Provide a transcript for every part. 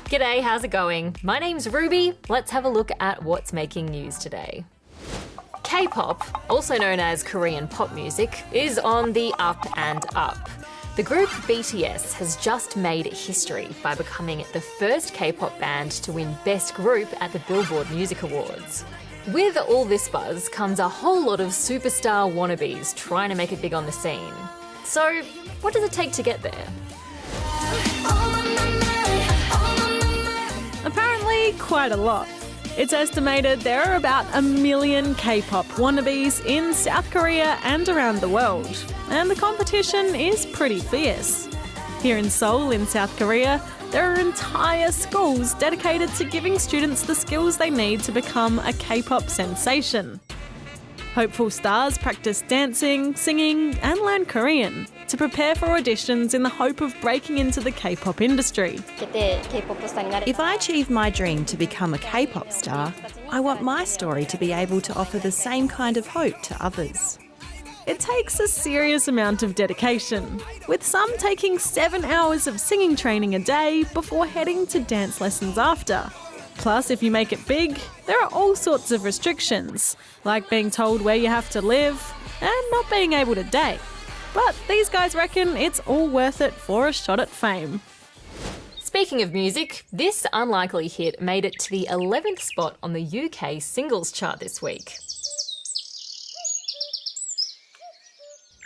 G'day, how's it going? My name's Ruby. Let's have a look at what's making news today. K-pop, also known as Korean pop music, is on the up and up. The group BTS has just made history by becoming the first K-pop band to win Best Group at the Billboard Music Awards. With all this buzz comes a whole lot of superstar wannabes trying to make it big on the scene. So, what does it take to get there? Apparently, quite a lot. It's estimated there are about 1 million K-pop wannabes in South Korea and around the world, and the competition is pretty fierce. Here in Seoul, in South Korea, there are entire schools dedicated to giving students the skills they need to become a K-pop sensation. Hopeful stars practice dancing, singing, and learn Korean to prepare for auditions in the hope of breaking into the K-pop industry. If I achieve my dream to become a K-pop star, I want my story to be able to offer the same kind of hope to others. It takes a serious amount of dedication, with some taking 7 hours of singing training a day before heading to dance lessons after. Plus, if you make it big, there are all sorts of restrictions, like being told where you have to live and not being able to date. But these guys reckon it's all worth it for a shot at fame. Speaking of music, this unlikely hit made it to the 11th spot on the UK singles chart this week.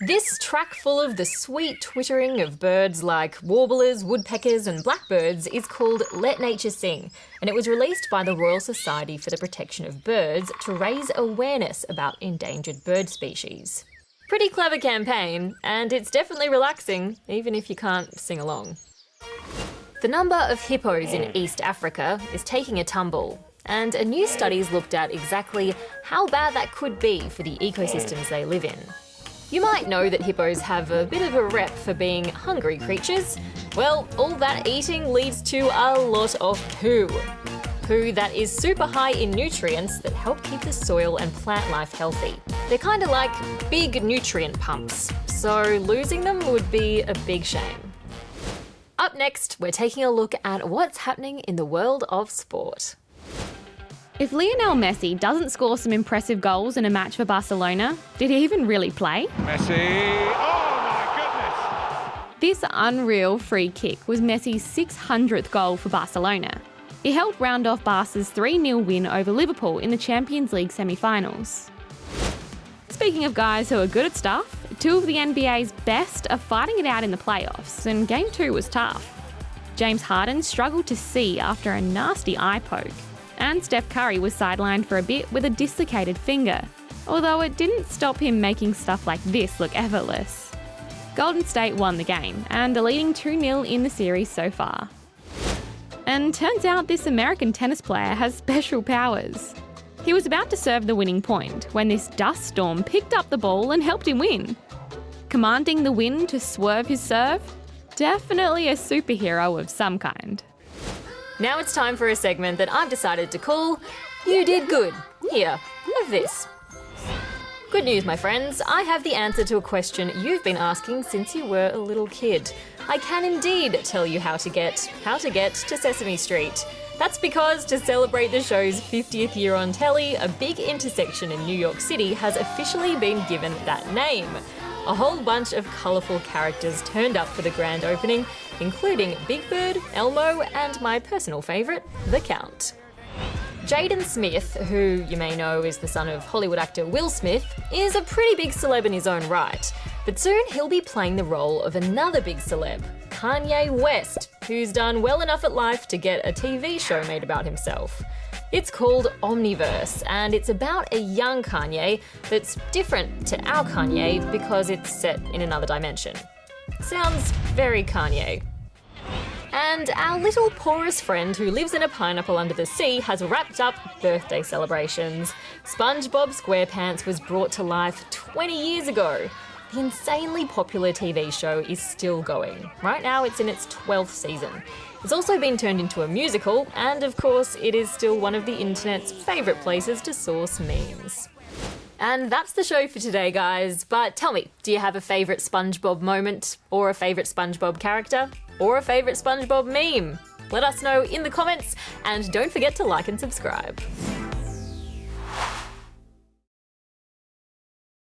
This track full of the sweet twittering of birds like warblers, woodpeckers and blackbirds is called Let Nature Sing, and it was released by the Royal Society for the Protection of Birds to raise awareness about endangered bird species. Pretty clever campaign, and it's definitely relaxing, even if you can't sing along. The number of hippos in East Africa is taking a tumble, and a new study's looked at exactly how bad that could be for the ecosystems they live in. You might know that hippos have a bit of a rep for being hungry creatures. Well, all that eating leads to a lot of poo. Poo that is super high in nutrients that help keep the soil and plant life healthy. They're kind of like big nutrient pumps, so losing them would be a big shame. Up next, we're taking a look at what's happening in the world of sport. If Lionel Messi doesn't score some impressive goals in a match for Barcelona, did he even really play? Messi, oh my goodness! This unreal free kick was Messi's 600th goal for Barcelona. He helped round off Barca's 3-0 win over Liverpool in the Champions League semi-finals. Speaking of guys who are good at stuff, 2 of the NBA's best are fighting it out in the playoffs, and Game 2 was tough. James Harden struggled to see after a nasty eye poke, and Steph Curry was sidelined for a bit with a dislocated finger, although it didn't stop him making stuff like this look effortless. Golden State won the game and are leading 2-0 in the series so far. And turns out this American tennis player has special powers. He was about to serve the winning point when this dust storm picked up the ball and helped him win. Commanding the wind to swerve his serve? Definitely a superhero of some kind. Now it's time for a segment that I've decided to call You Did Good. Here, have this. Good news, my friends. I have the answer to a question you've been asking since you were a little kid. I can indeed tell you how to get to Sesame Street. That's because to celebrate the show's 50th year on telly, a big intersection in New York City has officially been given that name. A whole bunch of colourful characters turned up for the grand opening, including Big Bird, Elmo, and my personal favourite, the Count. Jaden Smith, who you may know is the son of Hollywood actor Will Smith, is a pretty big celeb in his own right. But soon he'll be playing the role of another big celeb, Kanye West, who's done well enough at life to get a TV show made about himself. It's called Omniverse, and it's about a young Kanye that's different to our Kanye because it's set in another dimension. Sounds very Kanye. And our little porous friend who lives in a pineapple under the sea has wrapped up birthday celebrations. SpongeBob SquarePants was brought to life 20 years ago. The insanely popular TV show is still going. Right now it's in its 12th season. It's also been turned into a musical, and of course it is still one of the internet's favourite places to source memes. And that's the show for today, guys. But tell me, do you have a favourite SpongeBob moment? Or a favourite SpongeBob character? Or a favourite SpongeBob meme? Let us know in the comments, and don't forget to like and subscribe.